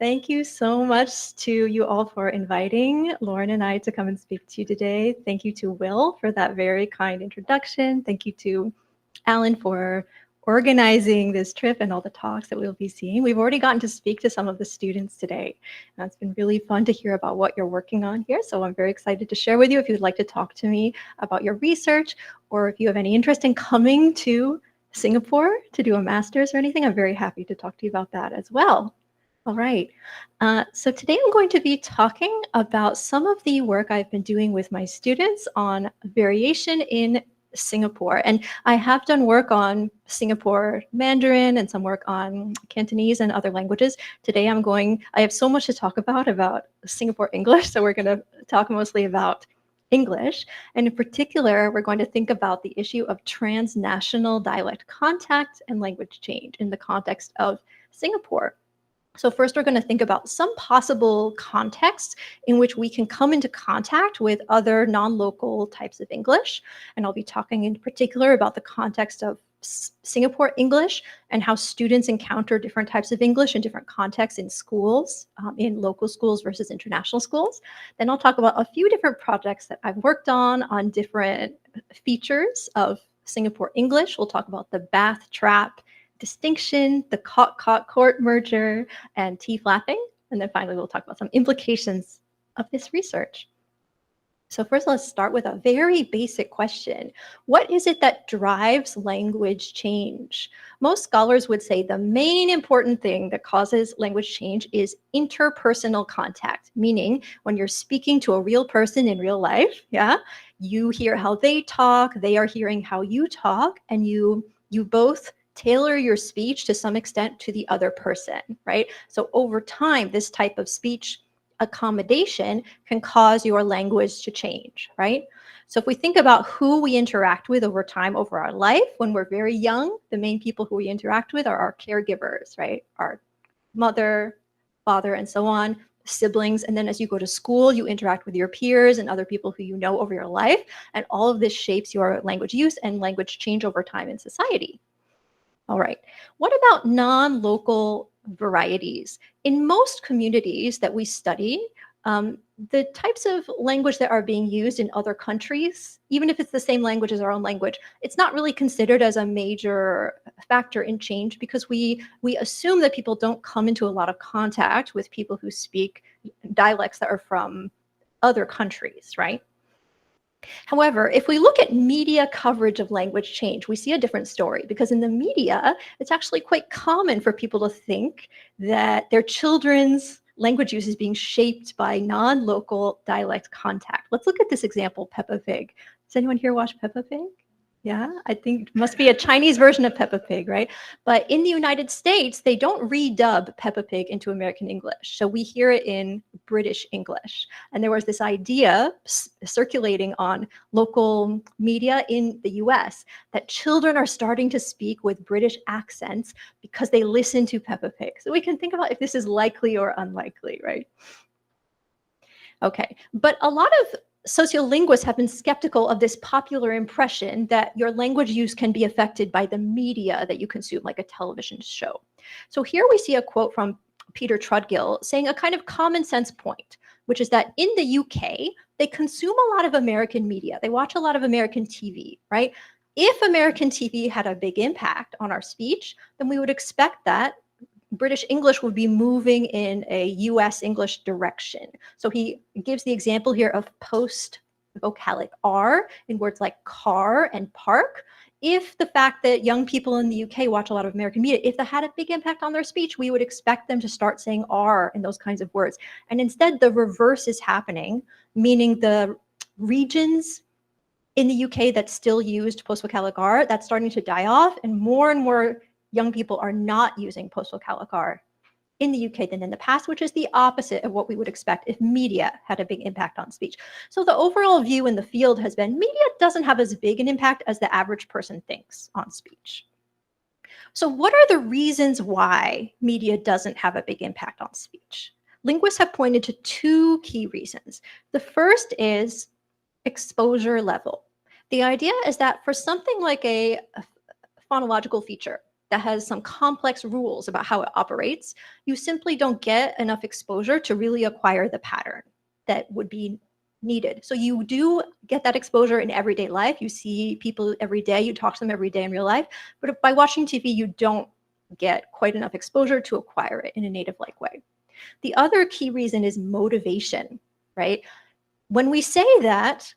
Thank you so much to you all for inviting Lauren and I to come and speak to you today. Thank you to Will for that very kind introduction. Thank you to Alan for organizing this trip and all the talks that we'll be seeing. We've already gotten to speak to some of the students today. And it's been really fun to hear about what you're working on here. So I'm very excited to share with you if you'd like to talk to me about your research, or if you have any interest in coming to Singapore to do a master's or anything, I'm very happy to talk to you about that as well. All right. So today I'm going to be talking about some of the work I've been doing with my students on variation in Singapore. And I have done work on Singapore Mandarin and some work on Cantonese and other languages. Today I have so much to talk about Singapore English. So we're going to talk mostly about English. And in particular, we're going to think about the issue of transnational dialect contact and language change in the context of Singapore. So first, we're going to think about some possible contexts in which we can come into contact with other non-local types of English. And I'll be talking in particular about the context of Singapore English and how students encounter different types of English in different contexts in schools, in local schools versus international schools. Then I'll talk about a few different projects that I've worked on different features of Singapore English. We'll talk about the bath trap distinction, the caught-caught-court merger, and T-flapping. And then finally, we'll talk about some implications of this research. So first, let's start with a very basic question. What is it that drives language change? Most scholars would say the main important thing that causes language change is interpersonal contact, meaning when you're speaking to a real person in real life, you hear how they talk, they are hearing how you talk, and you both tailor your speech to some extent to the other person, right? So over time, this type of speech accommodation can cause your language to change, right? So if we think about who we interact with over time, over our life, when we're very young, the main people who we interact with are our caregivers, right? Our mother, father, and so on, siblings. And then as you go to school, you interact with your peers and other people who you know over your life. And all of this shapes your language use and language change over time in society. All right, what about non-local varieties? In most communities that we study, the types of language that are being used in other countries, even if it's the same language as our own language, it's not really considered as a major factor in change because we assume that people don't come into a lot of contact with people who speak dialects that are from other countries, right? However, if we look at media coverage of language change, we see a different story because in the media, it's actually quite common for people to think that their children's language use is being shaped by non-local dialect contact. Let's look at this example, Peppa Pig. Does anyone here watch Peppa Pig? Yeah, I think it must be a Chinese version of Peppa Pig, right? But in the United States, they don't redub Peppa Pig into American English. So we hear it in British English. And there was this idea circulating on local media in the US that children are starting to speak with British accents because they listen to Peppa Pig. So we can think about if this is likely or unlikely, right? Okay, but a lot of sociolinguists have been skeptical of this popular impression that your language use can be affected by the media that you consume, like a television show. So here we see a quote from Peter Trudgill saying a kind of common sense point, which is that in the UK, they consume a lot of American media. They watch a lot of American TV, right? If American TV had a big impact on our speech, then we would expect that British English would be moving in a US English direction. So he gives the example here of post-vocalic R in words like car and park. If the fact that young people in the UK watch a lot of American media, if that had a big impact on their speech, we would expect them to start saying R in those kinds of words. And instead, the reverse is happening, meaning the regions in the UK that still used post-vocalic R, that's starting to die off, and more young people are not using post-vocalic R in the UK than in the past, which is the opposite of what we would expect if media had a big impact on speech. So the overall view in the field has been media doesn't have as big an impact as the average person thinks on speech. So what are the reasons why media doesn't have a big impact on speech? Linguists have pointed to two key reasons. The first is exposure level. The idea is that for something like a phonological feature that has some complex rules about how it operates, you simply don't get enough exposure to really acquire the pattern that would be needed. So you do get that exposure in everyday life. You see people every day, you talk to them every day in real life, but by watching TV, you don't get quite enough exposure to acquire it in a native-like way. The other key reason is motivation, right? When we say that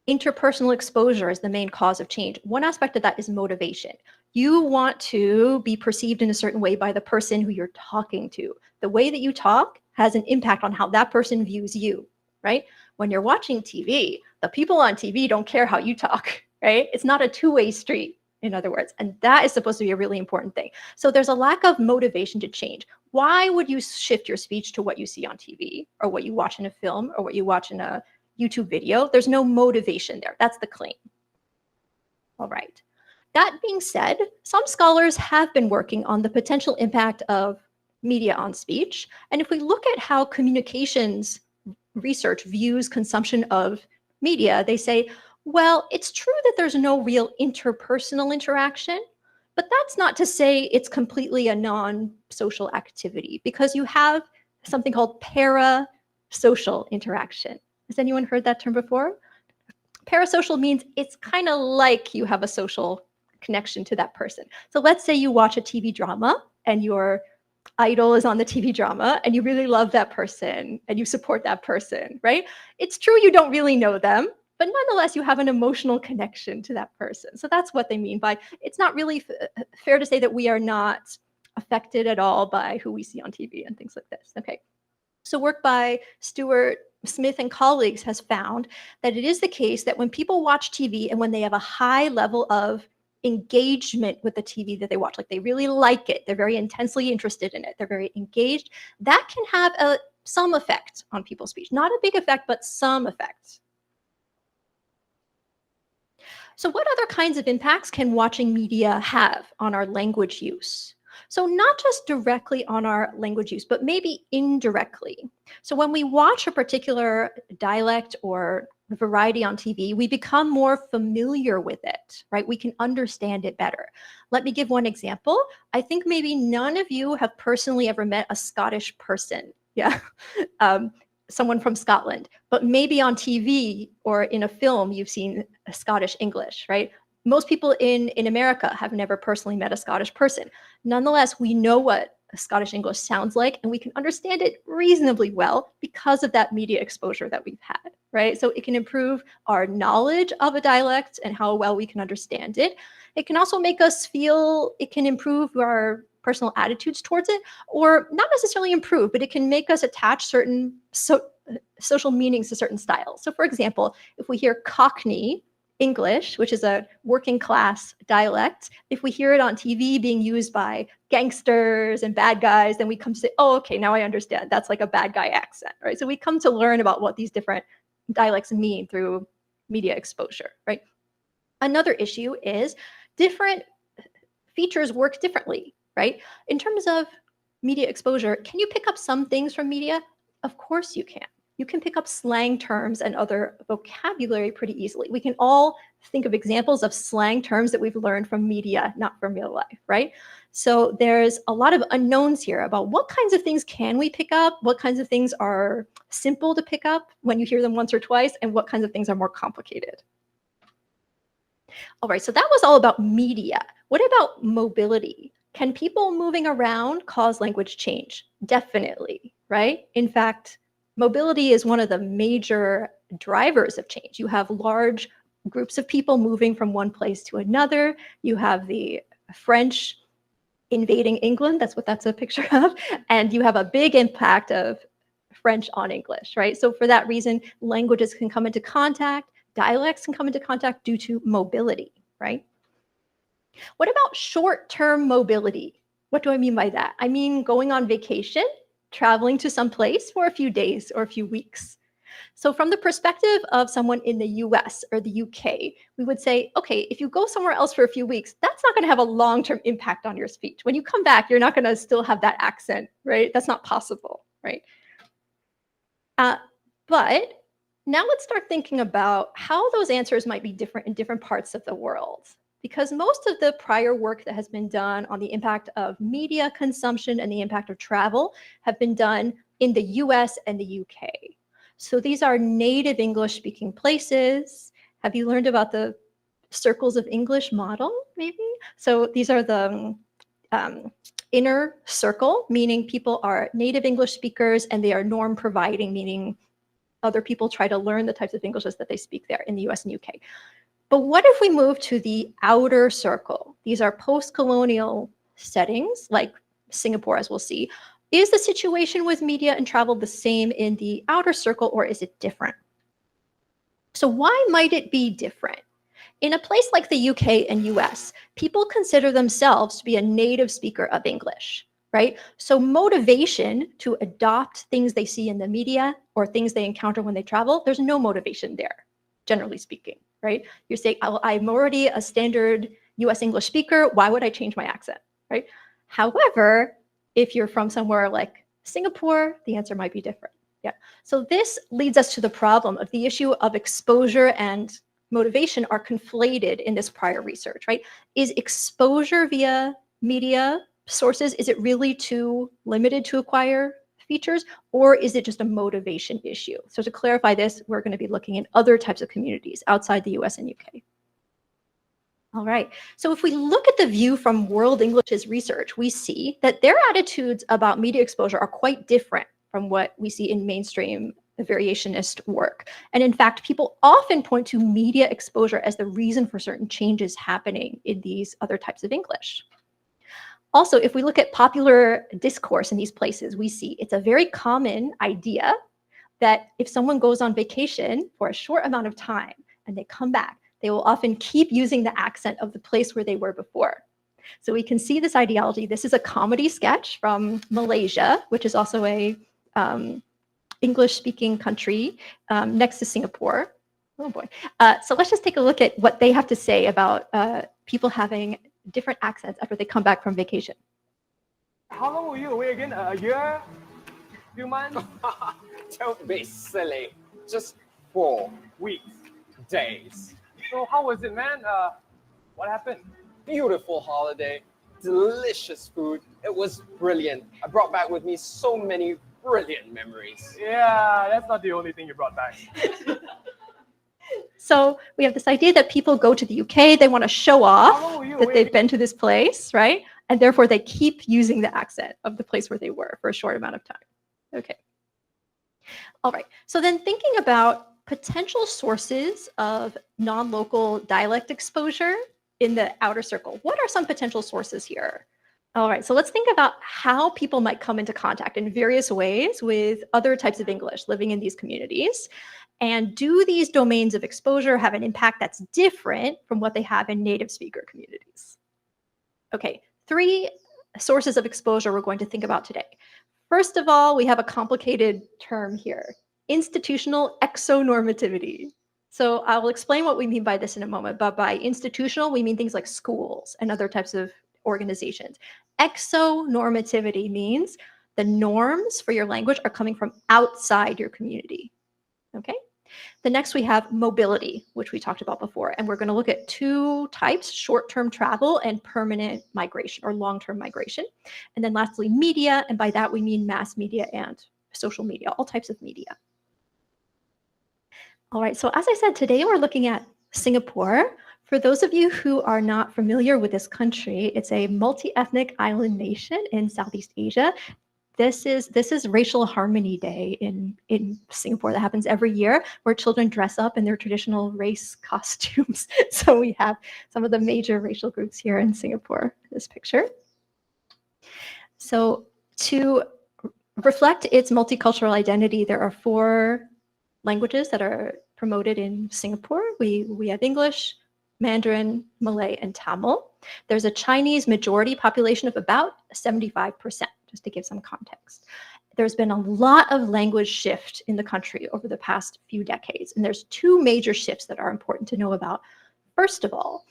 interpersonal exposure is the main cause of change, one aspect of that is motivation. You want to be perceived in a certain way by the person who you're talking to. The way that you talk has an impact on how that person views you, right? When you're watching TV, the people on TV don't care how you talk, right? It's not a two-way street, in other words, and that is supposed to be a really important thing. So there's a lack of motivation to change. Why would you shift your speech to what you see on TV or what you watch in a film or what you watch in a YouTube video? There's no motivation there. That's the claim. All right. That being said, some scholars have been working on the potential impact of media on speech. And if we look at how communications research views consumption of media, they say, well, it's true that there's no real interpersonal interaction, but that's not to say it's completely a non-social activity, because you have something called parasocial interaction. Has anyone heard that term before? Parasocial means it's kind of like you have a social connection to that person. So let's say you watch a TV drama and your idol is on the TV drama and you really love that person and you support that person, right? It's true you don't really know them, but nonetheless, you have an emotional connection to that person. So that's what they mean by it's not really fair to say that we are not affected at all by who we see on TV and things like this. Okay. So work by Stuart Smith and colleagues has found that it is the case that when people watch TV and when they have a high level of engagement with the TV that they watch, like they really like it, they're very intensely interested in it, they're very engaged, that can have some effect on people's speech. Not a big effect, but some effect. So what other kinds of impacts can watching media have on our language use? So not just directly on our language use, but maybe indirectly. So when we watch a particular dialect or variety on TV, we become more familiar with it, right? We can understand it better. Let me give one example. I think maybe none of you have personally ever met a Scottish person. Yeah. Someone from Scotland, but maybe on TV or in a film, you've seen a Scottish English, right? Most people in America have never personally met a Scottish person. Nonetheless, we know what a Scottish English sounds like, and we can understand it reasonably well because of that media exposure that we've had, right? So it can improve our knowledge of a dialect and how well we can understand it. It can also make us feel, it can improve our personal attitudes towards it, or not necessarily improve, but it can make us attach certain social meanings to certain styles. So for example, if we hear Cockney English, which is a working class dialect, if we hear it on TV being used by gangsters and bad guys, then we come to say, oh, okay, now I understand. That's like a bad guy accent, right? So we come to learn about what these different dialects mean through media exposure, right? Another issue is different features work differently, right? In terms of media exposure, can you pick up some things from media? Of course you can. You can pick up slang terms and other vocabulary pretty easily. We can all think of examples of slang terms that we've learned from media, not from real life, right? So there's a lot of unknowns here about what kinds of things can we pick up, what kinds of things are simple to pick up when you hear them once or twice, and what kinds of things are more complicated. All right, so that was all about media. What about mobility? Can people moving around cause language change? Definitely, right? In fact, mobility is one of the major drivers of change. You have large groups of people moving from one place to another. You have the French invading England, that's what that's a picture of, and you have a big impact of French on English, right? So for that reason, languages can come into contact, dialects can come into contact due to mobility, right? What about short-term mobility? What do I mean by that? I mean going on vacation, traveling to some place for a few days or a few weeks. So from the perspective of someone in the US or the UK, we would say, okay, if you go somewhere else for a few weeks, that's not going to have a long-term impact on your speech. When you come back, you're not going to still have that accent, right? That's not possible, right? But now let's start thinking about how those answers might be different in different parts of the world. because most of the prior work that has been done on the impact of media consumption and the impact of travel have been done in the US and the UK. So these are native English speaking places. Have you learned about the circles of English model, maybe? So these are the inner circle, meaning people are native English speakers and they are norm providing, meaning other people try to learn the types of Englishes that they speak there in the US and UK. But what if we move to the outer circle? These are post-colonial settings, like Singapore, as we'll see. Is the situation with media and travel the same in the outer circle, or is it different? So why might it be different? In a place like the UK and US, people consider themselves to be a native speaker of English, right? So motivation to adopt things they see in the media or things they encounter when they travel, there's no motivation there, generally speaking, right? You're saying, I'm already a standard US English speaker, why would I change my accent, right? However, if you're from somewhere like Singapore, the answer might be different. Yeah. So this leads us to the problem of the issue of exposure and motivation are conflated in this prior research, right? Is exposure via media sources, is it really too limited to acquire features, or is it just a motivation issue? So to clarify this, we're going to be looking at other types of communities outside the US and UK. All right, so if we look at the view from World English's research, we see that their attitudes about media exposure are quite different from what we see in mainstream variationist work. And in fact, people often point to media exposure as the reason for certain changes happening in these other types of English. Also, if we look at popular discourse in these places, we see it's a very common idea that if someone goes on vacation for a short amount of time and they come back, they will often keep using the accent of the place where they were before. So we can see this ideology. This is a comedy sketch from Malaysia, which is also a English-speaking country next to Singapore. Oh boy. So let's just take a look at what they have to say about people having different accents after they come back from vacation. How long were you away again? A year? Few months? Don't be silly. Just 4 Weeks. days. So how was it, man? What happened? Beautiful holiday. Delicious food. It was brilliant. I brought back with me so many brilliant memories. Yeah, that's not the only thing you brought back. So we have this idea that people go to the UK, they want to show How long off were you that away they've again? been to this place, right? And therefore they keep using the accent of the place where they were for a short amount of time. Okay. All right. So then thinking about potential sources of non-local dialect exposure in the outer circle, what are some potential sources here? All right, so let's think about how people might come into contact in various ways with other types of English living in these communities. And do these domains of exposure have an impact that's different from what they have in native speaker communities? Okay, 3 sources of exposure we're going to think about today. First of all, we have a complicated term here, institutional exonormativity. So I will explain what we mean by this in a moment, but by institutional, we mean things like schools and other types of organizations. Exonormativity means the norms for your language are coming from outside your community, okay? The next we have mobility, which we talked about before, and we're going to look at 2 types, short-term travel and permanent migration or long-term migration. And then lastly, media, and by that we mean mass media and social media, all types of media. All right, so as I said, today we're looking at Singapore. For those of you who are not familiar with this country, it's a multi-ethnic island nation in Southeast Asia. This is Racial Harmony Day in Singapore that happens every year, where children dress up in their traditional race costumes. So we have some of the major racial groups here in Singapore, this picture. So to reflect its multicultural identity, there are 4 languages that are promoted in Singapore. We have English, Mandarin, Malay, and Tamil. There's a Chinese majority population of about 75%, just to give some context. There's been a lot of language shift in the country over the past few decades, and there's 2 major shifts that are important to know about. First of all,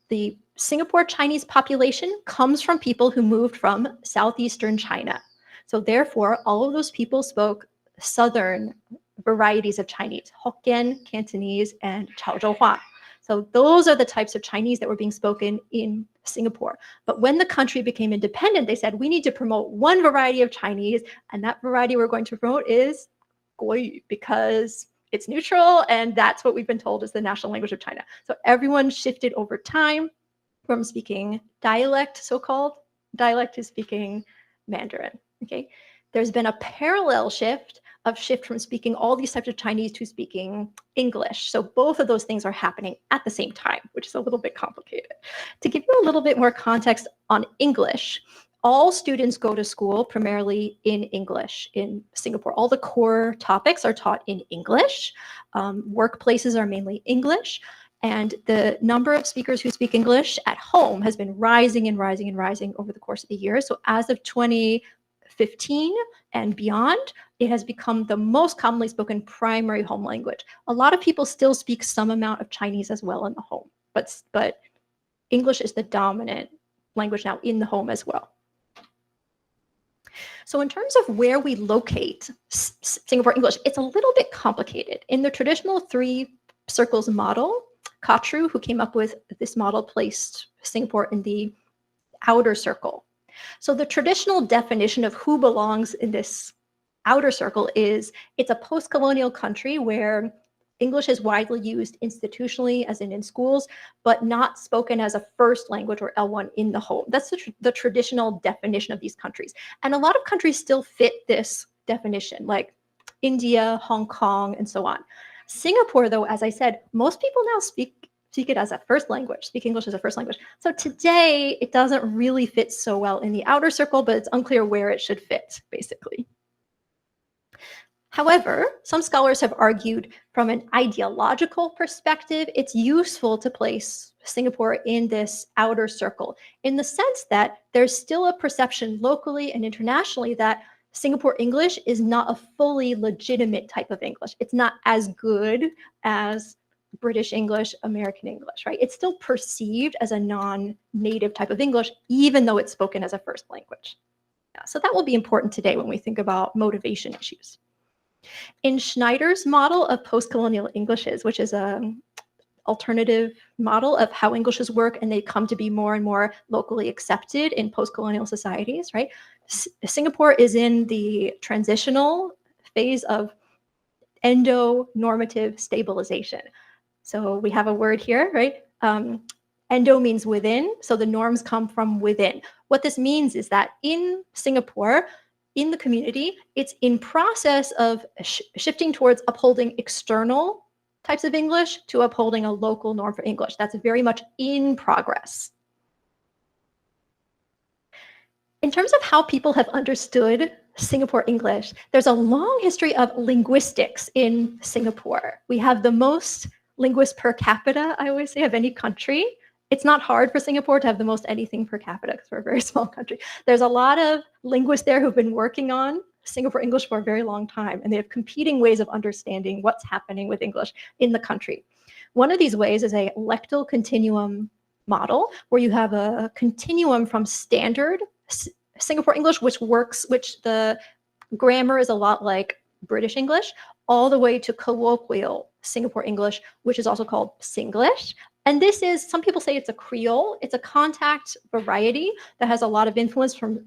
the Singapore Chinese population comes from people who moved from southeastern China. So therefore, all of those people spoke southern varieties of Chinese, Hokkien, Cantonese, and Chaozhouhua. So those are the types of Chinese that were being spoken in Singapore. But when the country became independent, they said, we need to promote one variety of Chinese, and that variety we're going to promote is Guoyu, because it's neutral, and that's what we've been told is the national language of China. So everyone shifted over time from speaking dialect, so-called dialect, to speaking Mandarin. Okay, there's been a parallel shift from speaking all these types of Chinese to speaking English. So both of those things are happening at the same time, which is a little bit complicated. To give you a little bit more context on English, all students go to school primarily in English in Singapore. All the core topics are taught in English. Workplaces are mainly English. And the number of speakers who speak English at home has been rising and rising and rising over the course of the years. So as of 2015 and beyond, it has become the most commonly spoken primary home language. A lot of people still speak some amount of Chinese as well in the home, but English is the dominant language now in the home as well. So in terms of where we locate Singapore English, it's a little bit complicated. In the traditional 3 circles model, Katru, who came up with this model, placed Singapore in the outer circle. So the traditional definition of who belongs in this outer circle is it's a post-colonial country where English is widely used institutionally, as in schools, but not spoken as a first language or L1 in the home. That's the traditional definition of these countries. And a lot of countries still fit this definition, like India, Hong Kong, and so on. Singapore, though, as I said, most people now speak it as a first language, speak English as a first language. So today, it doesn't really fit so well in the outer circle, but it's unclear where it should fit, basically. However, some scholars have argued from an ideological perspective, it's useful to place Singapore in this outer circle, in the sense that there's still a perception locally and internationally that Singapore English is not a fully legitimate type of English. It's not as good as British English, American English, right? It's still perceived as a non-native type of English, even though it's spoken as a first language. Yeah, so that will be important today when we think about motivation issues. In Schneider's model of post-colonial Englishes, which is an alternative model of how Englishes work, and they come to be more and more locally accepted in post-colonial societies, right? Singapore is in the transitional phase of endo-normative stabilization. So we have a word here, right? Endo means within, so the norms come from within. What this means is that in Singapore, in the community, it's in process of shifting towards upholding external types of English to upholding a local norm for English. That's very much in progress. In terms of how people have understood Singapore English, there's a long history of linguistics in Singapore. We have the most linguists per capita, I always say, of any country. It's not hard for Singapore to have the most anything per capita because we're a very small country. There's a lot of linguists there who've been working on Singapore English for a very long time, and they have competing ways of understanding what's happening with English in the country. One of these ways is a lectal continuum model, where you have a continuum from standard Singapore English, which the grammar is a lot like British English, all the way to colloquial Singapore English, which is also called Singlish. And this is, some people say it's a Creole. It's a contact variety that has a lot of influence from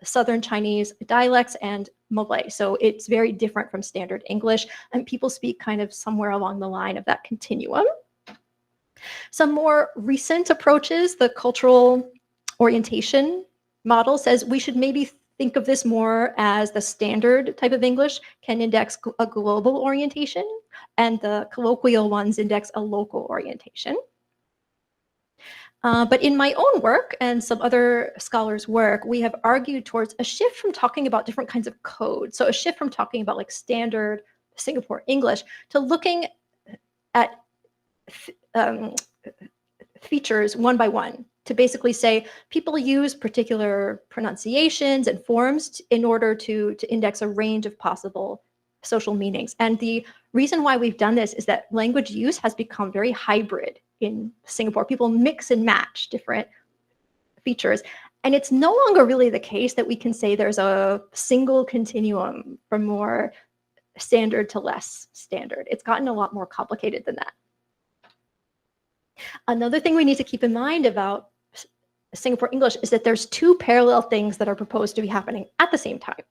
Southern Chinese dialects and Malay. So it's very different from standard English, and people speak kind of somewhere along the line of that continuum. Some more recent approaches, the cultural orientation model says we should maybe think of this more as the standard type of English can index a global orientation, and the colloquial ones index a local orientation. But in my own work and some other scholars' work, we have argued towards a shift from talking about different kinds of code. So a shift from talking about like standard Singapore English to looking at features one by one, to basically say people use particular pronunciations and forms in order to index a range of possible social meanings. And the reason why we've done this is that language use has become very hybrid in Singapore. People mix and match different features. And it's no longer really the case that we can say there's a single continuum from more standard to less standard. It's gotten a lot more complicated than that. Another thing we need to keep in mind about Singapore English is that there's two parallel things that are proposed to be happening at the same time.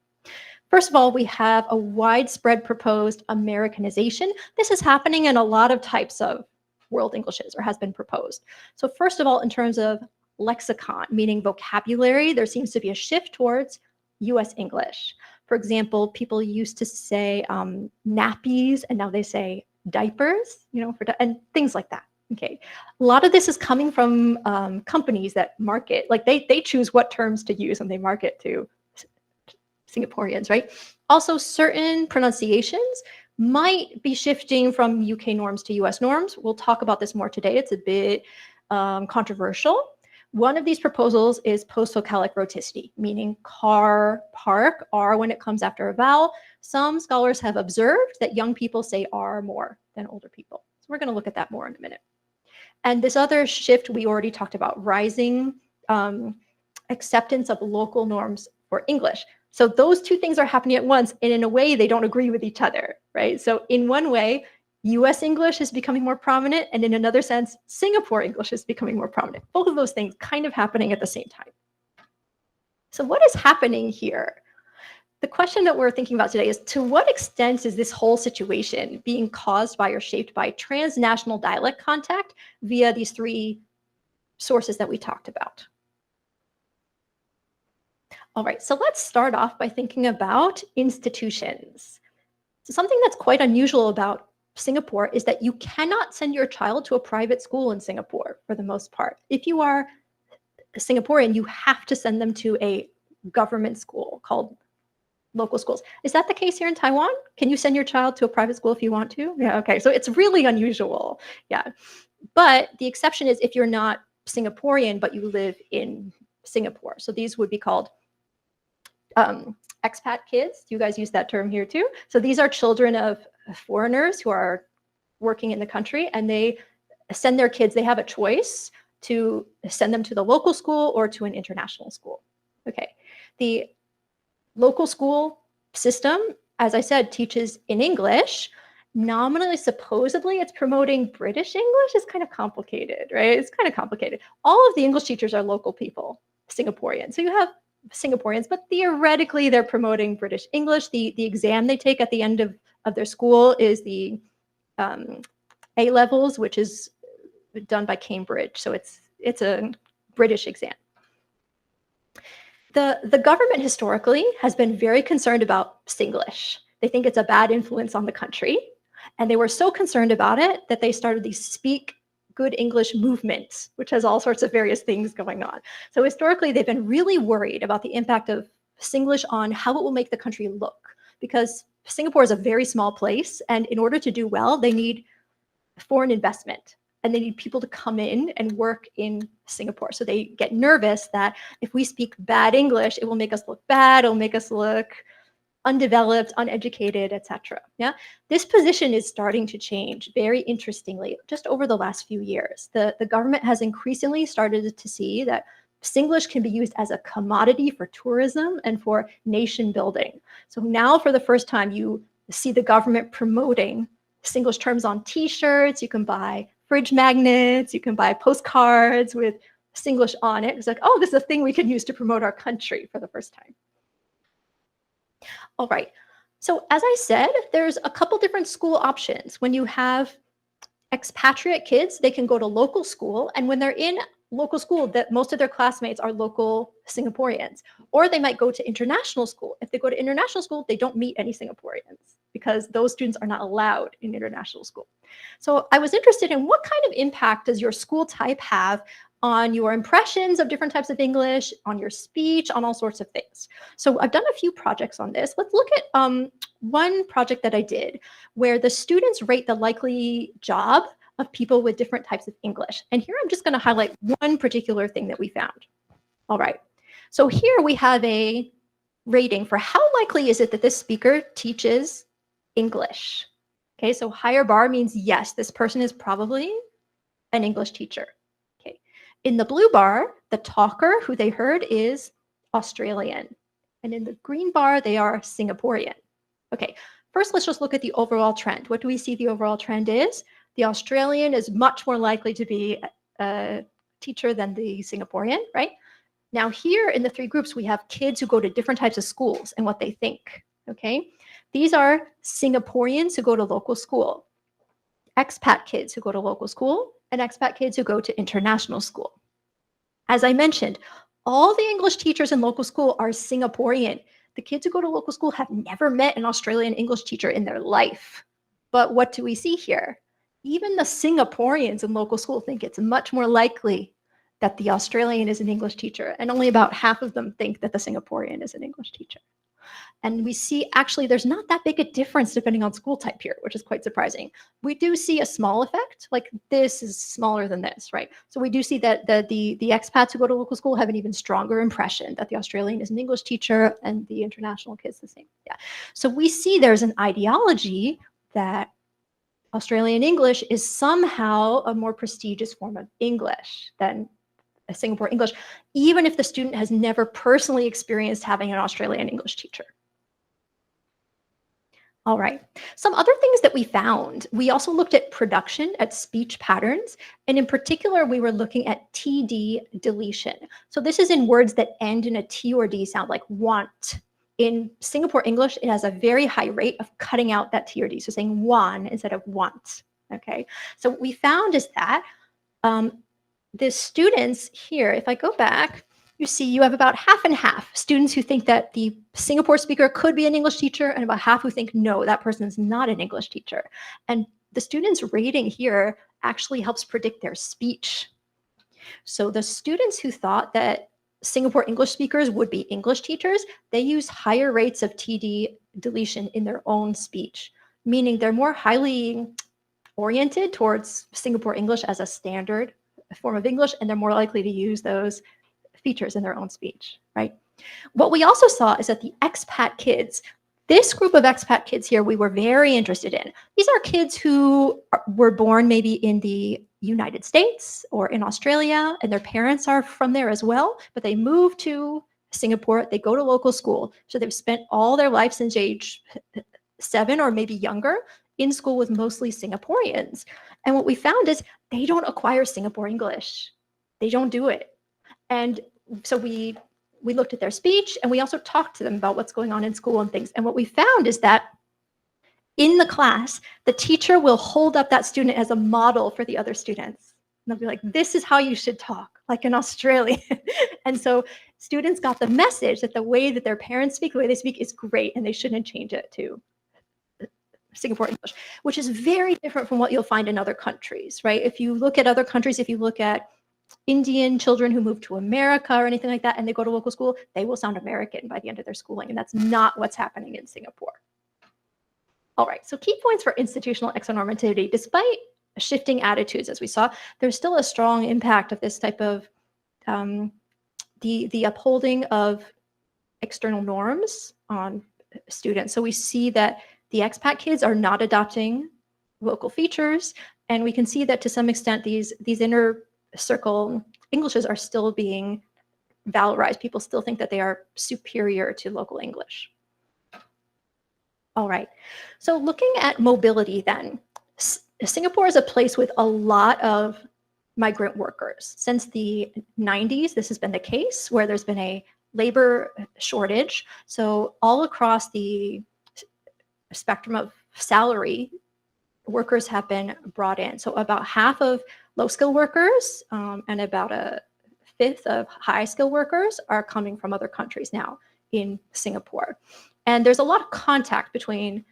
First of all, we have a widespread proposed Americanization. This is happening in a lot of types of world Englishes, or has been proposed. So first of all, in terms of lexicon, meaning vocabulary, there seems to be a shift towards US English. For example, people used to say nappies, and now they say diapers, and things like that. Okay, a lot of this is coming from companies that market, like they choose what terms to use and they market to Singaporeans, right? Also, certain pronunciations might be shifting from UK norms to US norms. We'll talk about this more today. It's a bit controversial. One of these proposals is post-vocalic rhoticity, meaning car, park, R when it comes after a vowel. Some scholars have observed that young people say R more than older people. So we're going to look at that more in a minute. And this other shift we already talked about, rising acceptance of local norms for English. So those two things are happening at once, and in a way, they don't agree with each other, right? So in one way, US English is becoming more prominent, and in another sense, Singapore English is becoming more prominent. Both of those things kind of happening at the same time. So what is happening here? The question that we're thinking about today is, to what extent is this whole situation being caused by or shaped by transnational dialect contact via these three sources that we talked about? All right, so let's start off by thinking about institutions. So something that's quite unusual about Singapore is that you cannot send your child to a private school in Singapore for the most part. If you are a Singaporean, you have to send them to a government school called local schools. Is that the case here in Taiwan? Can you send your child to a private school if you want to? Yeah, okay, so it's really unusual, yeah. But the exception is if you're not Singaporean, but you live in Singapore. So these would be called expat kids. You guys use that term here too. So these are children of foreigners who are working in the country, and they send their kids, they have a choice to send them to the local school or to an international school. Okay, the local school system, as I said, teaches in English. Nominally, supposedly, it's promoting British English. It's kind of complicated, right? It's kind of complicated. All of the English teachers are local people, Singaporean. So you have Singaporeans, but theoretically they're promoting British English. The exam they take at the end of their school is the A levels, which is done by Cambridge. So it's a British exam. The government historically has been very concerned about Singlish. They think it's a bad influence on the country. And they were so concerned about it that they started the Speak Good English movement, which has all sorts of various things going on. So historically, they've been really worried about the impact of Singlish on how it will make the country look, because Singapore is a very small place, and in order to do well, they need foreign investment, and they need people to come in and work in Singapore. So they get nervous that if we speak bad English, it will make us look bad, it'll make us look undeveloped, uneducated, etc. Yeah, this position is starting to change very interestingly just over the last few years. The government has increasingly started to see that Singlish can be used as a commodity for tourism and for nation building. So now for the first time, you see the government promoting Singlish terms on t-shirts. You can buy fridge magnets, you can buy postcards with Singlish on it. It's like, oh, this is a thing we can use to promote our country for the first time. All right, so as I said, there's a couple different school options. When you have expatriate kids, they can go to local school, and when they're in local school, that most of their classmates are local Singaporeans, or they might go to international school. If they go to international school, they don't meet any Singaporeans because those students are not allowed in international school. So I was interested in what kind of impact does your school type have on your impressions of different types of English, on your speech, on all sorts of things. So I've done a few projects on this. Let's look at one project that I did where the students rate the likely job of people with different types of English. And here I'm just going to highlight one particular thing that we found. All right. So here we have a rating for how likely is it that this speaker teaches English. Okay, so higher bar means yes, this person is probably an English teacher. Okay, in the blue bar, the talker who they heard is Australian. And in the green bar, they are Singaporean. Okay, first let's just look at the overall trend. What do we see the overall trend is? The Australian is much more likely to be a teacher than the Singaporean, right? Now here in the three groups, we have kids who go to different types of schools and what they think, okay? These are Singaporeans who go to local school, expat kids who go to local school, and expat kids who go to international school. As I mentioned, all the English teachers in local school are Singaporean. The kids who go to local school have never met an Australian English teacher in their life. But what do we see here? Even the Singaporeans in local school think it's much more likely that the Australian is an English teacher, and only about half of them think that the Singaporean is an English teacher. And we see actually there's not that big a difference depending on school type here, which is quite surprising. We do see a small effect, like this is smaller than this, right? So we do see that the expats who go to local school have an even stronger impression that the Australian is an English teacher and the international kids the same. Yeah. So we see there's an ideology that Australian English is somehow a more prestigious form of English than a Singapore English, even if the student has never personally experienced having an Australian English teacher. All right, some other things that we found, we also looked at production, at speech patterns, and in particular, we were looking at TD deletion. So this is in words that end in a T or D sound, like want. In Singapore English, it has a very high rate of cutting out that T or D, so saying wan instead of want, okay? So what we found is that the students here, if I go back, you see you have about half and half students who think that the Singapore speaker could be an English teacher and about half who think, no, that person is not an English teacher. And the students' rating here actually helps predict their speech. So the students who thought that Singapore English speakers would be English teachers, they use higher rates of TD deletion in their own speech, meaning they're more highly oriented towards Singapore English as a standard form of English, and they're more likely to use those features in their own speech, right? What we also saw is that the expat kids, this group of expat kids here, we were very interested in. These are kids who were born maybe in the United States or in Australia, and their parents are from there as well, but they moved to Singapore, they go to local school. So they've spent all their life since age 7 or maybe younger in school with mostly Singaporeans. And what we found is they don't acquire Singapore English. They don't do it. And so we looked at their speech, and we also talked to them about what's going on in school and things. And what we found is that in the class, the teacher will hold up that student as a model for the other students. And they'll be like, this is how you should talk, like an Australian. And so students got the message that the way that their parents speak, the way they speak is great, and they shouldn't change it to Singapore English, which is very different from what you'll find in other countries, right? If you look at other countries, if you look at Indian children who move to America or anything like that, and they go to local school, they will sound American by the end of their schooling. And that's not what's happening in Singapore. All right, so key points for institutional exonormativity. Despite shifting attitudes, as we saw, there's still a strong impact of this type of the upholding of external norms on students. So we see that the expat kids are not adopting local features, and we can see that to some extent these inner circle Englishes are still being valorized. People still think that they are superior to local English. All right, so looking at mobility then, Singapore is a place with a lot of migrant workers. Since the 90s, this has been the case where there's been a labor shortage. So all across the spectrum of salary, workers have been brought in. So about half of low-skilled workers and about a fifth of high-skilled workers are coming from other countries now in Singapore. And there's a lot of contact between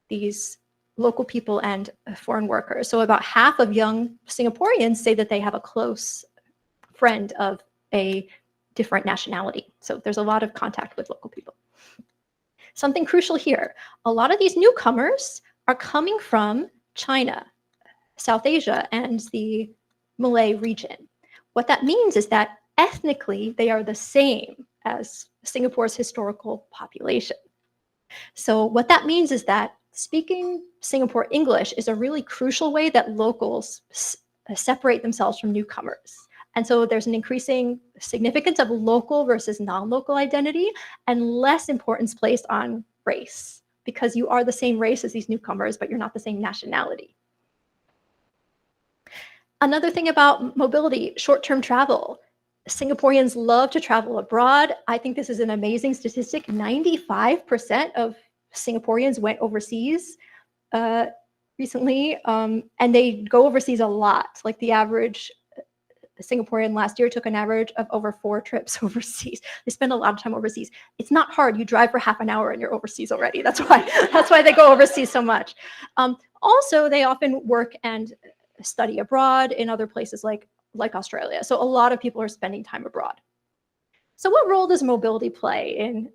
these local people and foreign workers. So about half of young Singaporeans say that they have a close friend of a different nationality. So there's a lot of contact with local people. Something crucial here, a lot of these newcomers are coming from China, South Asia, and the Malay region. What that means is that ethnically, they are the same as Singapore's historical population. So what that means is that speaking Singapore English is a really crucial way that locals separate themselves from newcomers. And so there's an increasing significance of local versus non-local identity and less importance placed on race, because you are the same race as these newcomers, but you're not the same nationality. Another thing about mobility, short-term travel. Singaporeans love to travel abroad. I think this is an amazing statistic. 95% of Singaporeans went overseas recently, and they go overseas a lot. Like the average Singaporean last year took an average of over 4 trips overseas. They spend a lot of time overseas. It's not hard. You drive for half an hour and you're overseas already. That's why they go overseas so much. Also, they often work and study abroad in other places like Australia. So a lot of people are spending time abroad. So what role does mobility play in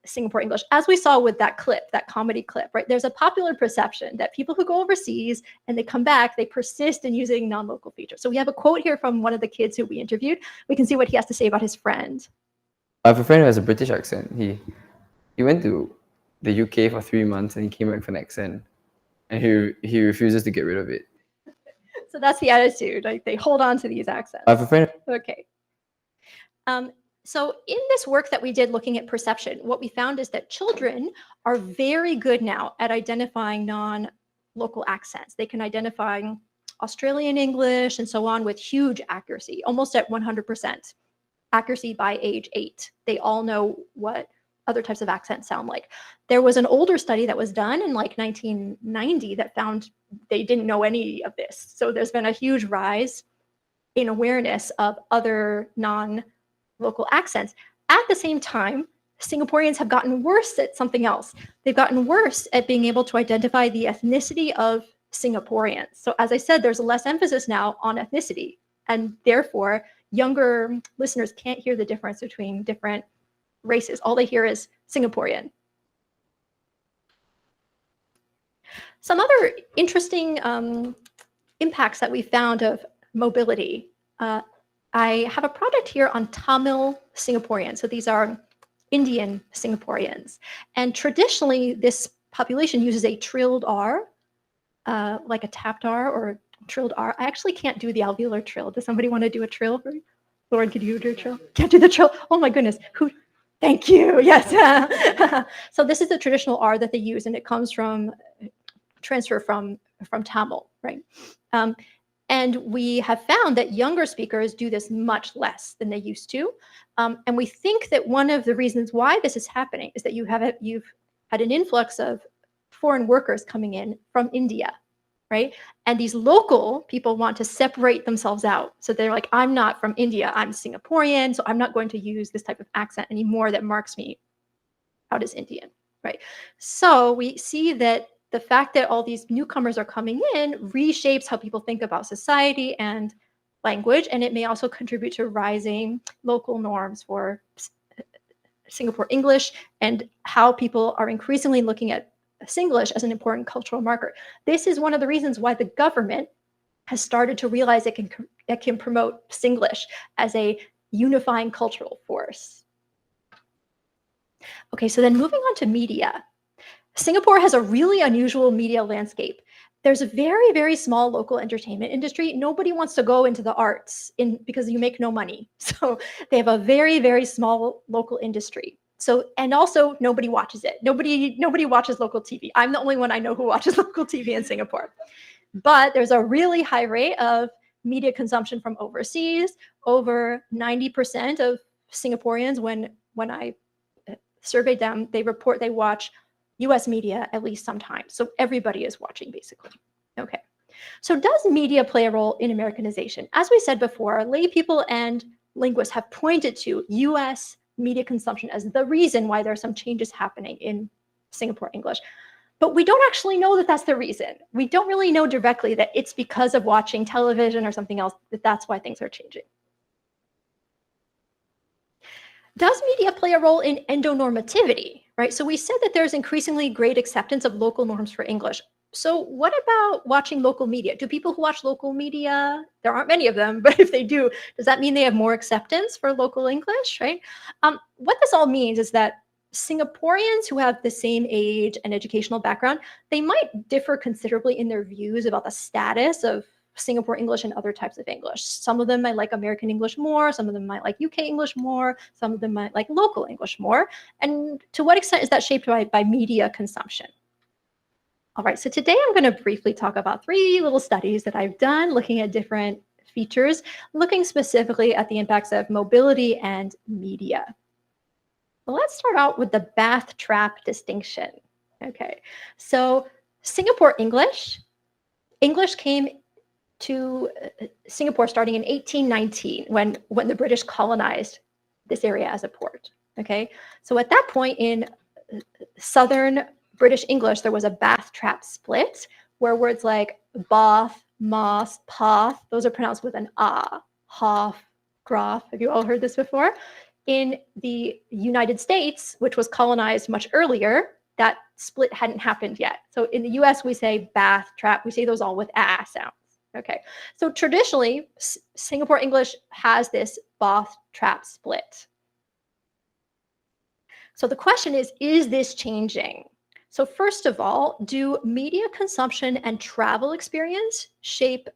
Singapore English? As we saw with that clip, that comedy clip, right? There's a popular perception that people who go overseas and they come back, they persist in using non-local features. So we have a quote here from one of the kids who we interviewed. We can see what he has to say about his friend. I have a friend who has a British accent. He went to the UK for 3 months and he came back with an accent, and he refuses to get rid of it. So that's the attitude. Like they hold on to these accents. I have a friend. Okay. So in this work that we did looking at perception, what we found is that children are very good now at identifying non-local accents. They can identify Australian English and so on with huge accuracy, almost at 100% accuracy by age 8. They all know what other types of accents sound like. There was an older study that was done in like 1990 that found they didn't know any of this. So there's been a huge rise in awareness of other non-local accents. At the same time, Singaporeans have gotten worse at something else. They've gotten worse at being able to identify the ethnicity of Singaporeans. So as I said, there's less emphasis now on ethnicity, and therefore younger listeners can't hear the difference between different races. All they hear is Singaporean. Some other interesting impacts that we found of mobility. I have a project here on Tamil Singaporeans. So these are Indian Singaporeans. And traditionally, this population uses a trilled R, like a tapped R or trilled R. I actually can't do the alveolar trill. Does somebody want to do a trill? Lauren, could you do a trill? Can't do the trill. Oh my goodness. Who? Thank you. Yes. So this is the traditional R that they use, and it comes from transfer from Tamil, right? And we have found that younger speakers do this much less than they used to. And we think that one of the reasons why this is happening is that you've had an influx of foreign workers coming in from India, right? And these local people want to separate themselves out. So they're like, I'm not from India, I'm Singaporean, so I'm not going to use this type of accent anymore that marks me out as Indian, right? So we see that the fact that all these newcomers are coming in reshapes how people think about society and language, and it may also contribute to rising local norms for Singapore English and how people are increasingly looking at Singlish as an important cultural marker. This is one of the reasons why the government has started to realize it can promote Singlish as a unifying cultural force. Okay, so then moving on to media. Singapore has a really unusual media landscape. There's a very, very small local entertainment industry. Nobody wants to go into the arts because you make no money. So they have a very, very small local industry. So, and also nobody watches it. Nobody watches local TV. I'm the only one I know who watches local TV in Singapore. But there's a really high rate of media consumption from overseas. Over 90% of Singaporeans, when I surveyed them, they report they watch US media at least sometimes. So everybody is watching basically. Okay. So does media play a role in Americanization? As we said before, lay people and linguists have pointed to US media consumption as the reason why there are some changes happening in Singapore English. But we don't actually know that that's the reason. We don't really know directly that it's because of watching television or something else that that's why things are changing. Does media play a role in endonormativity, right? So we said that there's increasingly great acceptance of local norms for English. So what about watching local media? Do people who watch local media, there aren't many of them, but if they do, does that mean they have more acceptance for local English, right? What this all means is that Singaporeans who have the same age and educational background, they might differ considerably in their views about the status of Singapore English and other types of English. Some of them might like American English more, some of them might like UK English more, some of them might like local English more. And to what extent is that shaped by media consumption? All right, so today I'm going to briefly talk about 3 little studies that I've done looking at different features, looking specifically at the impacts of mobility and media. Well, let's start out with the bath trap distinction. Okay, so Singapore English came to Singapore starting in 1819 when the British colonized this area as a port. Okay, so at that point in Southern British English, there was a bath trap split where words like bath, moss, path, those are pronounced with an ah, hoff, graph. Have you all heard this before? In the United States, which was colonized much earlier, that split hadn't happened yet. So in the US, we say bath trap, we say those all with ah sounds. Okay, so traditionally, Singapore English has this bath trap split. So the question is this changing? So first of all, do media consumption and travel experience shape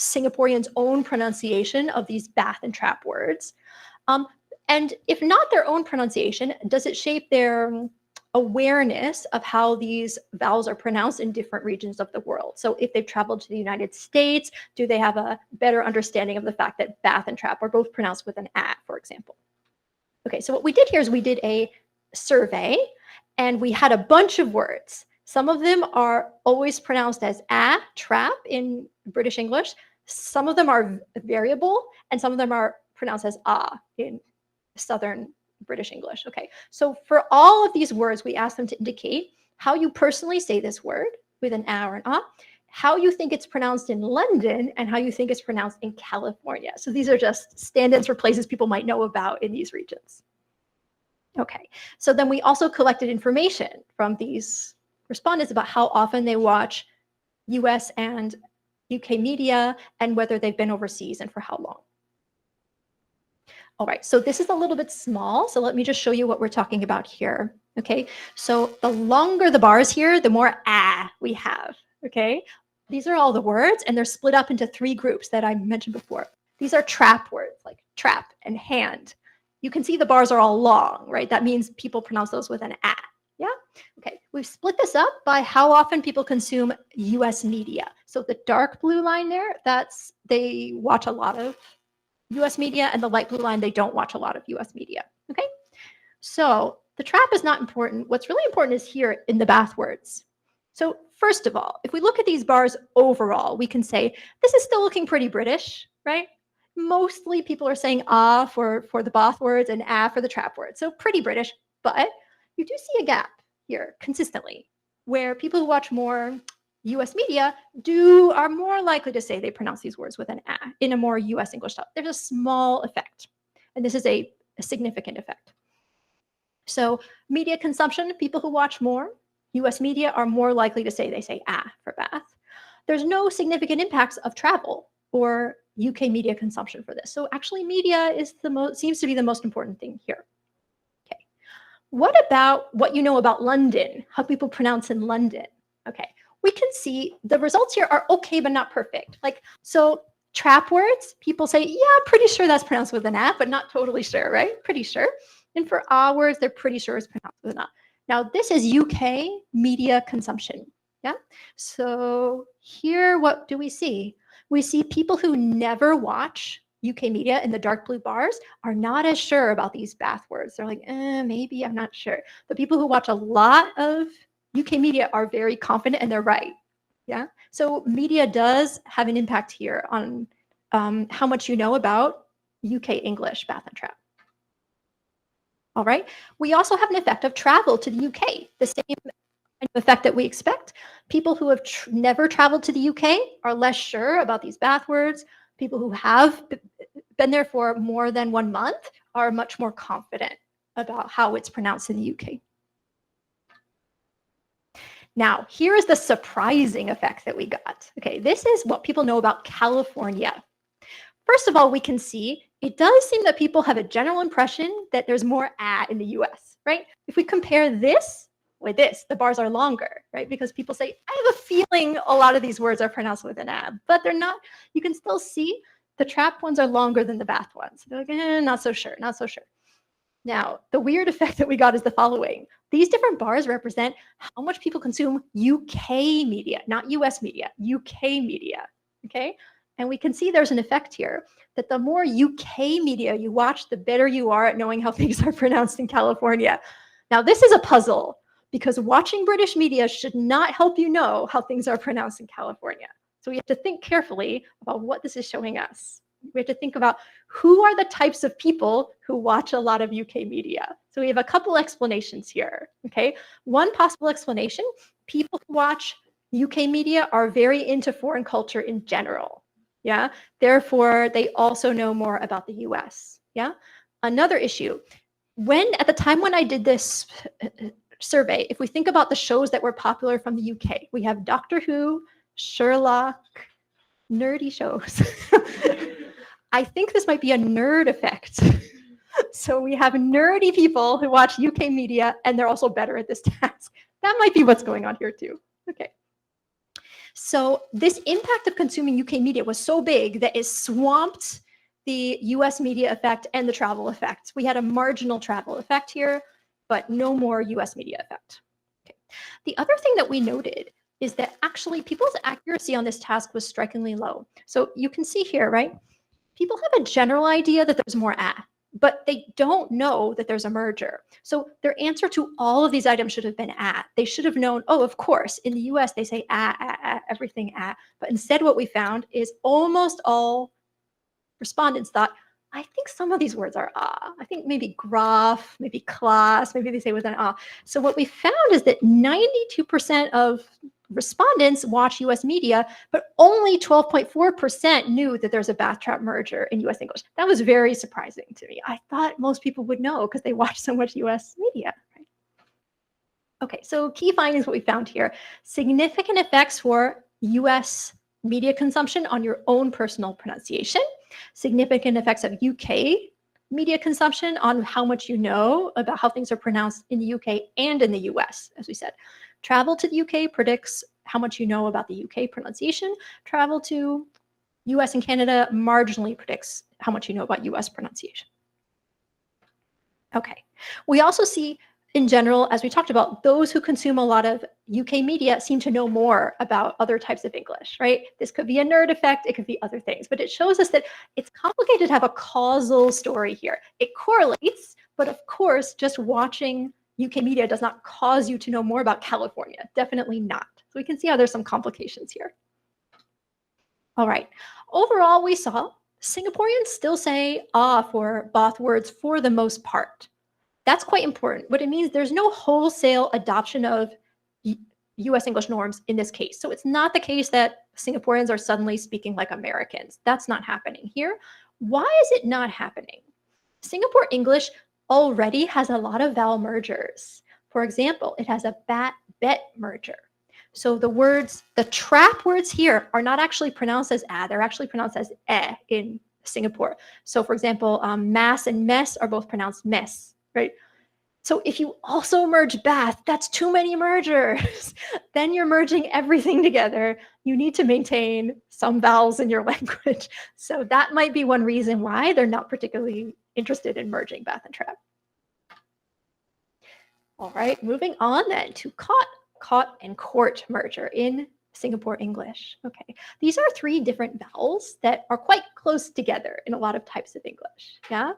Singaporeans' own pronunciation of these bath and trap words? And if not their own pronunciation, does it shape their awareness of how these vowels are pronounced in different regions of the world? So if they've traveled to the United States, do they have a better understanding of the fact that bath and trap are both pronounced with an a, for example? Okay, so what we did here is we did a survey and we had a bunch of words. Some of them are always pronounced as a, trap in British English. Some of them are variable and some of them are pronounced as a in Southern British English. Okay, so for all of these words, we asked them to indicate how you personally say this word with an a or an a, how you think it's pronounced in London, and how you think it's pronounced in California. So these are just stand-ins for places people might know about in these regions. Okay, so then we also collected information from these respondents about how often they watch US and UK media and whether they've been overseas and for how long. All right, so this is a little bit small, so let me just show you what we're talking about here. Okay, so the longer the bars here, the more ah we have. Okay, these are all the words and they're split up into 3 groups that I mentioned before. These are trap words like trap and hand. You can see the bars are all long, right? That means people pronounce those with an a. Yeah? Okay, we've split this up by how often people consume US media. So the dark blue line there, that's they watch a lot of US media, and the light blue line, they don't watch a lot of US media. Okay, so the trap is not important. What's really important is here in the bath words. So first of all, if we look at these bars overall, we can say this is still looking pretty British, right? Mostly people are saying ah for the bath words and ah for the trap words. So pretty British, but you do see a gap here consistently where people who watch more US media are more likely to say they pronounce these words with an a in a more US English style. There's a small effect, and this is a significant effect. So media consumption, people who watch more US media are more likely to say they say a for bath. There's no significant impacts of travel or UK media consumption for this. So actually media is seems to be the most important thing here. Okay. What about what you know about London, how people pronounce in London? Okay, we can see the results here are okay, but not perfect. Like, so trap words, people say, yeah, pretty sure that's pronounced with an a, but not totally sure, right? Pretty sure. And for ah words, they're pretty sure it's pronounced with an a. Now, this is UK media consumption. Yeah. So here, what do we see? We see people who never watch UK media in the dark blue bars are not as sure about these bath words. They're like, maybe, I'm not sure. The people who watch a lot of UK media are very confident and they're right. Yeah. So media does have an impact here on how much you know about UK English bath and trap. All right. We also have an effect of travel to the UK, the same kind of effect that we expect. People who have never traveled to the UK are less sure about these bath words. People who have been there for more than 1 month are much more confident about how it's pronounced in the UK. Now, here is the surprising effect that we got. Okay, this is what people know about California. First of all, we can see it does seem that people have a general impression that there's more a in the US, right? If we compare this with this, the bars are longer, right? Because people say, I have a feeling a lot of these words are pronounced with an a, but they're not. You can still see the trap ones are longer than the bath ones. They're like, not so sure, not so sure. Now, the weird effect that we got is the following. These different bars represent how much people consume UK media, not US media, UK media, okay? And we can see there's an effect here that the more UK media you watch, the better you are at knowing how things are pronounced in California. Now, this is a puzzle because watching British media should not help you know how things are pronounced in California. So we have to think carefully about what this is showing us. We have to think about who are the types of people who watch a lot of UK media. So we have a couple explanations here, okay? One possible explanation, people who watch UK media are very into foreign culture in general, yeah? Therefore, they also know more about the US, yeah? Another issue, at the time when I did this survey, if we think about the shows that were popular from the UK, we have Doctor Who, Sherlock, nerdy shows. I think this might be a nerd effect. So we have nerdy people who watch UK media and they're also better at this task. That might be what's going on here too. Okay. So this impact of consuming UK media was so big that it swamped the US media effect and the travel effect. We had a marginal travel effect here, but no more US media effect. Okay. The other thing that we noted is that actually people's accuracy on this task was strikingly low. So you can see here, right? People have a general idea that there's more but they don't know that there's a merger. So their answer to all of these items should have been They should have known, oh, of course, in the US, they say everything But instead what we found is almost all respondents thought, I think some of these words are I think maybe graph, maybe class, maybe they say with an So what we found is that 92% of respondents watch US media, but only 12.4% knew that there's a bath trap merger in US English. That was very surprising to me. I thought most people would know because they watch so much US media. Right? Okay, so key findings, what we found here. Significant effects for US media consumption on your own personal pronunciation. Significant effects of UK media consumption on how much you know about how things are pronounced in the UK and in the US, as we said. Travel to the UK predicts how much you know about the UK pronunciation. Travel to US and Canada marginally predicts how much you know about US pronunciation. Okay, we also see in general, as we talked about, those who consume a lot of UK media seem to know more about other types of English, right? This could be a nerd effect, it could be other things, but it shows us that it's complicated to have a causal story here. It correlates, but of course, just watching UK media does not cause you to know more about California. Definitely not. So we can see how there's some complications here. All right. Overall, we saw Singaporeans still say for both words for the most part. That's quite important. What it means, there's no wholesale adoption of US English norms in this case. So it's not the case that Singaporeans are suddenly speaking like Americans. That's not happening here. Why is it not happening? Singapore English already has a lot of vowel mergers. For example, it has a bat-bet merger. So the trap words here are not actually pronounced as they're actually pronounced as in Singapore. So for example, mass and mess are both pronounced mess. Right? So if you also merge bath, that's too many mergers. Then you're merging everything together. You need to maintain some vowels in your language. So that might be one reason why they're not particularly interested in merging bath and trap. All right, moving on then to caught and court merger in Singapore English. Okay, these are three different vowels that are quite close together in a lot of types of English. Yeah,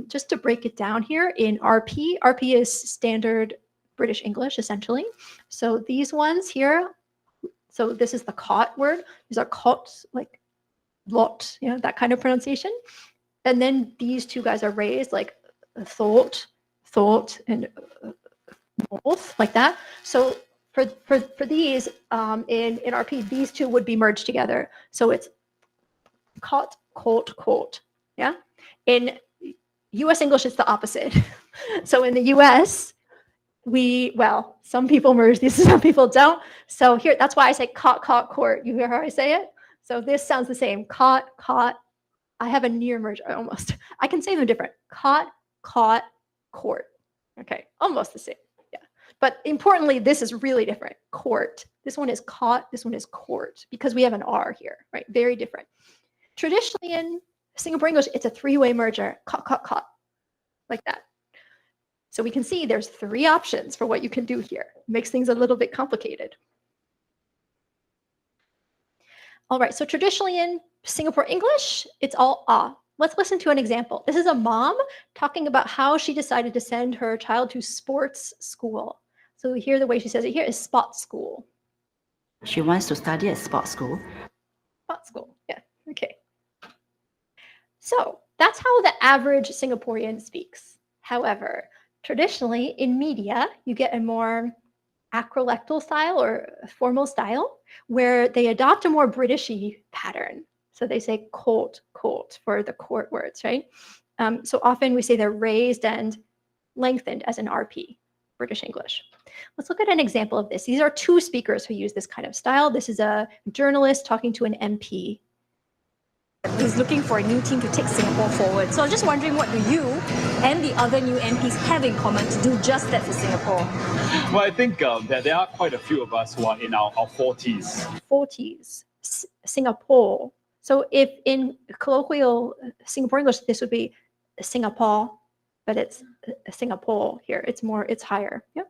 just to break it down here in RP is standard British English essentially. So these ones here, so this is the caught word. These are caught, like lot, that kind of pronunciation. And then these two guys are raised like thought, and both like that. So for these in RP, these two would be merged together. So it's caught, court. Yeah. In US English, it's the opposite. So in the US, some people merge these, some people don't. So here, that's why I say caught, court. You hear how I say it? So this sounds the same. Caught. I have a near merge almost. I can say them different. Caught, court. Okay, almost the same. But importantly, this is really different. Court. This one is caught. This one is court because we have an R here, right? Very different. Traditionally in Singapore English, it's a three-way merger. Caught. Like that. So we can see there's 3 options for what you can do here. Makes things a little bit complicated. All right, so traditionally in Singapore English, it's all ah. Let's listen to an example. This is a mom talking about how she decided to send her child to sports school. So here, the way she says it here is sport school. She wants to study at sports school. Sport school, yeah, okay. So that's how the average Singaporean speaks. However, traditionally in media, you get a more acrolectal style or formal style where they adopt a more Britishy pattern. So they say court for the court words, right? So often we say they're raised and lengthened as an RP, British English. Let's look at an example of this. These are 2 speakers who use this kind of style. This is a journalist talking to an MP. He's looking for a new team to take Singapore forward. So I'm just wondering, what do you and the other new MPs have in common to do just that for Singapore? Well, I think that there are quite a few of us who are in our 40s. 40s, Singapore. So if in colloquial Singapore English, this would be Singapore, but it's Singapore here. It's higher. Yeah.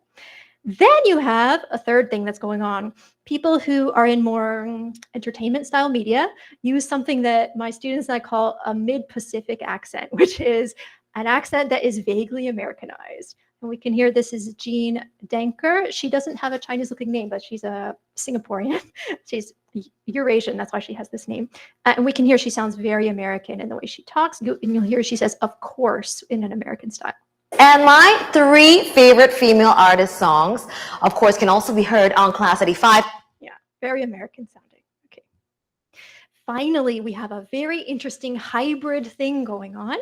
Then you have a third thing that's going on. People who are in more entertainment style media use something that my students and I call a mid-Pacific accent, which is an accent that is vaguely Americanized. And we can hear this is Jean Denker. She doesn't have a Chinese-looking name, but she's a Singaporean. She's Eurasian, that's why she has this name. And we can hear she sounds very American in the way she talks. And you'll hear she says, of course, in an American style. And my 3 favorite female artist songs, of course, can also be heard on Class 85. Yeah, very American sounding. Okay. Finally, we have a very interesting hybrid thing going on.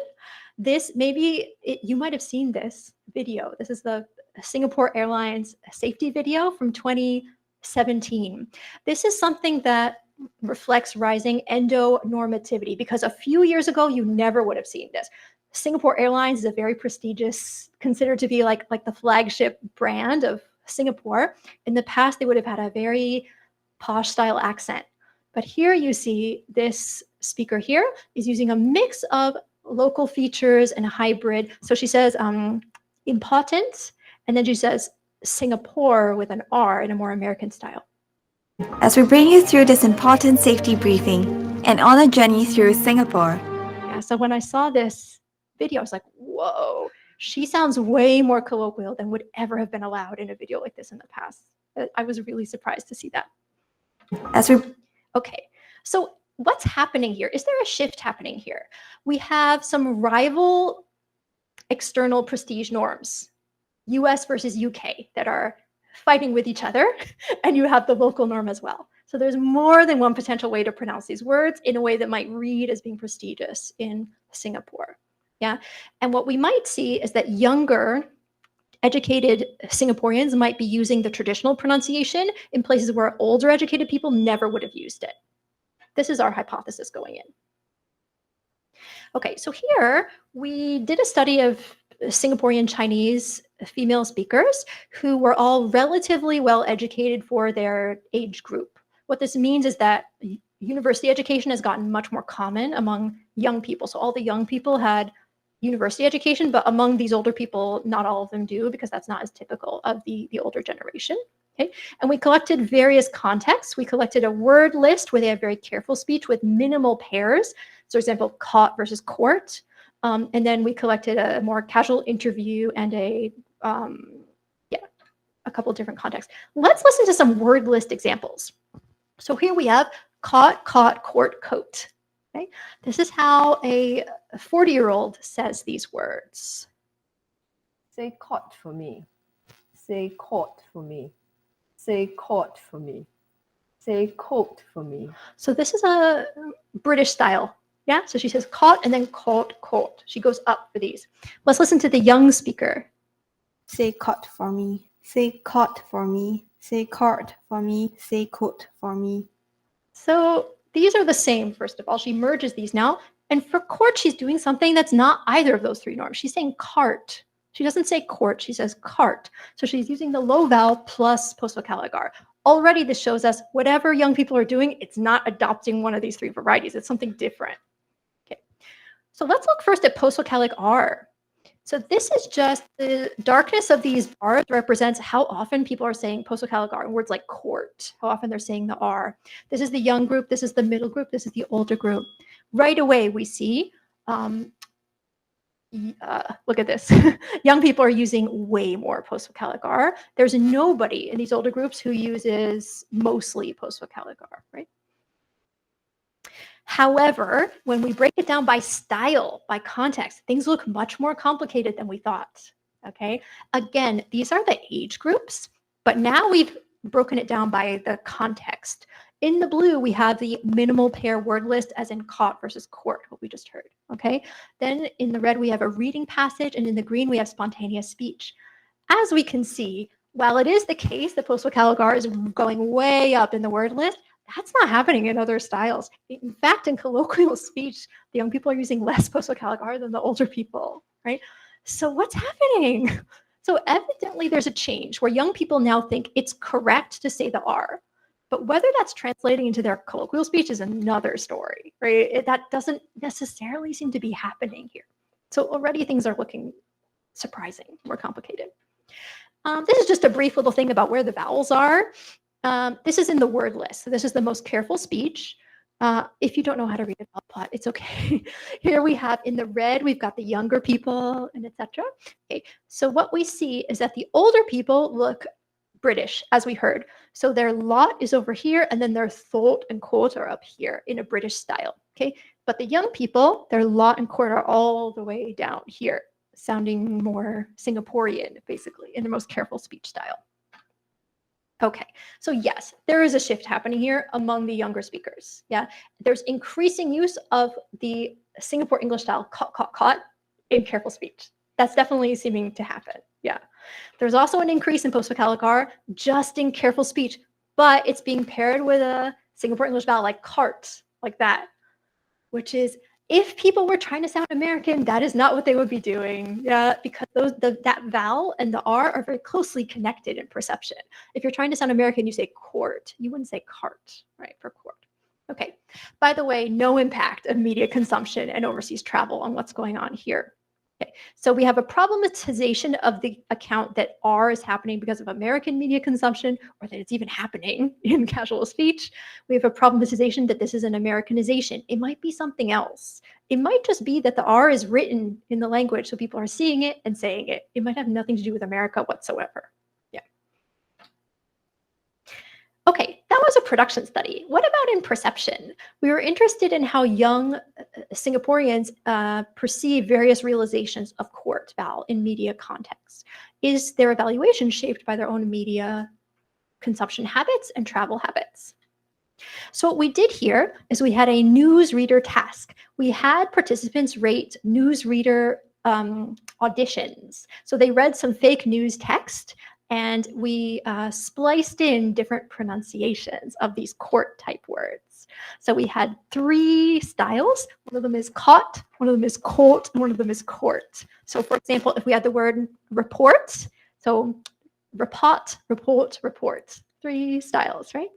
This, you might have seen this video. This is the Singapore Airlines safety video from 2017. This is something that reflects rising endonormativity, because a few years ago, you never would have seen this. Singapore Airlines is a very prestigious, considered to be like the flagship brand of Singapore. In the past, they would have had a very posh style accent. But here you see this speaker here is using a mix of local features and hybrid. So she says important, and then she says Singapore with an R in a more American style. As we bring you through this important safety briefing and on a journey through Singapore. Yeah, so when I saw this video, I was like, whoa, she sounds way more colloquial than would ever have been allowed in a video like this in the past. I was really surprised to see that. Okay, so what's happening here? Is there a shift happening here? We have some rival external prestige norms, US versus UK, that are fighting with each other, and you have the local norm as well. So there's more than one potential way to pronounce these words in a way that might read as being prestigious in Singapore. Yeah, and what we might see is that younger, educated Singaporeans might be using the traditional pronunciation in places where older educated people never would have used it. This is our hypothesis going in. Okay, so here we did a study of Singaporean Chinese female speakers who were all relatively well educated for their age group. What this means is that university education has gotten much more common among young people. So all the young people had university education, but among these older people, not all of them do, because that's not as typical of the older generation. Okay, and we collected various contexts. We collected a word list where they have very careful speech with minimal pairs. So, for example, caught versus court. And then we collected a more casual interview and a couple different contexts. Let's listen to some word list examples. So here we have caught, court, coat. Okay, this is how a 40-year-old says these words. Say caught for me. Say caught for me. Say caught for me. Say coat for me. So this is a British style. Yeah, so she says caught and then caught, coat. She goes up for these. Let's listen to the young speaker. Say caught for me. Say caught for me. Say caught for me. Say coat for me. So these are the same, first of all. She merges these now. And for court, she's doing something that's not either of those 3 norms. She's saying cart. She doesn't say court, she says cart. So she's using the low vowel plus postvocalic R. Already this shows us whatever young people are doing, it's not adopting one of these 3 varieties. It's something different. Okay. So let's look first at postvocalic R. So this is just the darkness of these bars represents how often people are saying post-vocalic R in words like court, how often they're saying the R. This is the young group, this is the middle group, this is the older group. Right away we see, look at this. Young people are using way more post-vocalic R. There's nobody in these older groups who uses mostly post-vocalic R, right? However, when we break it down by style, by context, things look much more complicated than we thought, okay? Again, these are the age groups, but now we've broken it down by the context. In the blue, we have the minimal pair word list as in caught versus court, what we just heard, okay? Then in the red, we have a reading passage, and in the green, we have spontaneous speech. As we can see, while it is the case that post-vocalic R is going way up in the word list, that's not happening in other styles. In fact, in colloquial speech, the young people are using less post-vocalic R than the older people, right? So what's happening? So evidently there's a change where young people now think it's correct to say the R, but whether that's translating into their colloquial speech is another story, right? That doesn't necessarily seem to be happening here. So already things are looking surprising, more complicated. This is just a brief little thing about where the vowels are. This is in the word list. So this is the most careful speech. If you don't know how to read a vowel plot, it's okay. Here we have in the red, we've got the younger people and etc. Okay, so what we see is that the older people look British, as we heard. So their lot is over here, and then their thought and quote are up here in a British style. Okay, but the young people, their lot and quote are all the way down here, sounding more Singaporean, basically, in the most careful speech style. Okay, so yes, there is a shift happening here among the younger speakers. Yeah, there's increasing use of the Singapore English style caught in careful speech. That's definitely seeming to happen. Yeah, there's also an increase in post-vocalic R just in careful speech, but it's being paired with a Singapore English vowel like cart, like that, which is, if people were trying to sound American, that is not what they would be doing. Yeah, because that vowel and the R are very closely connected in perception. If you're trying to sound American, you say court. You wouldn't say cart, right, for court. Okay, by the way, no impact of media consumption and overseas travel on what's going on here. Okay, so we have a problematization of the account that R is happening because of American media consumption, or that it's even happening in casual speech. We have a problematization that this is an Americanization. It might be something else. It might just be that the R is written in the language, so people are seeing it and saying it. It might have nothing to do with America whatsoever. Yeah. Okay, that was a production study. What about in perception? We were interested in how young Singaporeans perceive various realizations of court vowel in media context. Is their evaluation shaped by their own media consumption habits and travel habits? So what we did here is we had a newsreader task. We had participants rate newsreader auditions. So they read some fake news text, and we spliced in different pronunciations of these court type words. So we had 3 styles. One of them is caught, one of them is court, and one of them is court. So for example, if we had the word report, so report, report, report, 3 styles, right?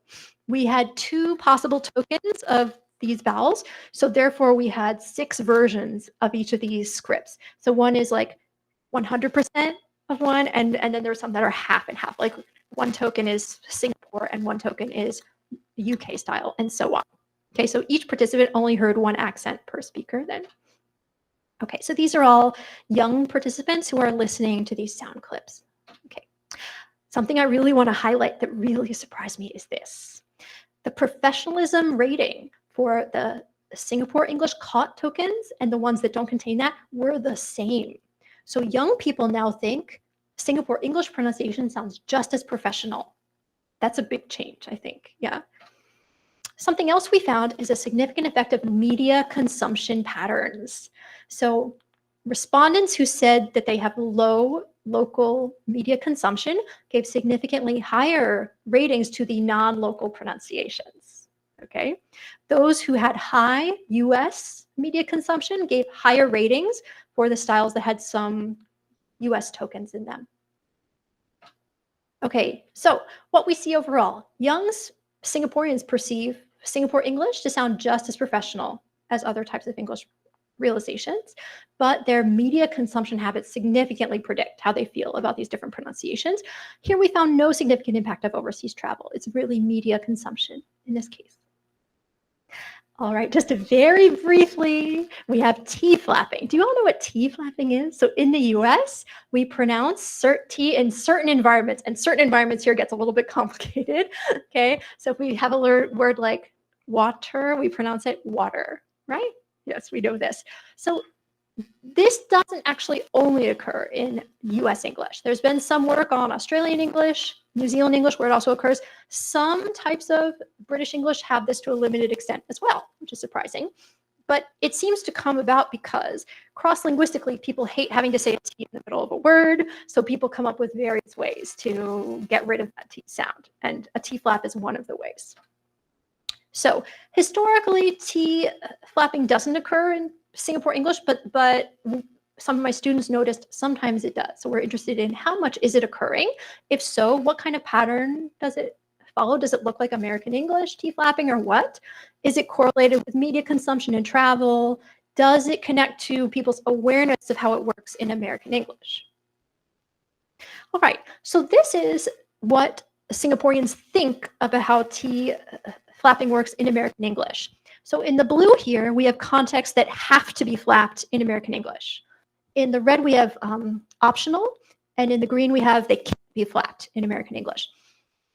We had 2 possible tokens of these vowels. So therefore we had 6 versions of each of these scripts. So one is like 100% of one, and then there's some that are half and half. Like one token is Singapore and one token is UK style, and so on. Okay, so each participant only heard 1 accent per speaker then. Okay, so these are all young participants who are listening to these sound clips. Okay, something I really want to highlight that really surprised me is this. The professionalism rating for the Singapore English caught tokens and the ones that don't contain that were the same. So young people now think Singapore English pronunciation sounds just as professional. That's a big change, I think. Yeah. Something else we found is a significant effect of media consumption patterns. So respondents who said that they have low local media consumption gave significantly higher ratings to the non-local pronunciations. Okay. Those who had high US media consumption gave higher ratings for the styles that had some US tokens in them. Okay, so what we see overall, young Singaporeans perceive Singapore English to sound just as professional as other types of English realizations, but their media consumption habits significantly predict how they feel about these different pronunciations. Here we found no significant impact of overseas travel. It's really media consumption in this case. All right, just very briefly, we have T flapping. Do you all know what T flapping is? So in the US, we pronounce T in certain environments, and certain environments here gets a little bit complicated, okay? So if we have a word like water, we pronounce it water, right? Yes, we know this. So this doesn't actually only occur in US English. There's been some work on Australian English, New Zealand English, where it also occurs. Some types of British English have this to a limited extent as well, which is surprising. But it seems to come about because cross-linguistically, people hate having to say a T in the middle of a word. So people come up with various ways to get rid of that T sound. And a T flap is one of the ways. So historically, T flapping doesn't occur in Singapore English, but some of my students noticed sometimes it does. So we're interested in how much is it occurring? If so, what kind of pattern does it follow? Does it look like American English, T flapping, or what? Is it correlated with media consumption and travel? Does it connect to people's awareness of how it works in American English? All right, so this is what Singaporeans think about how T flapping works in American English. So in the blue here, we have contexts that have to be flapped in American English. In the red, we have optional, and in the green, we have they can't be flapped in American English.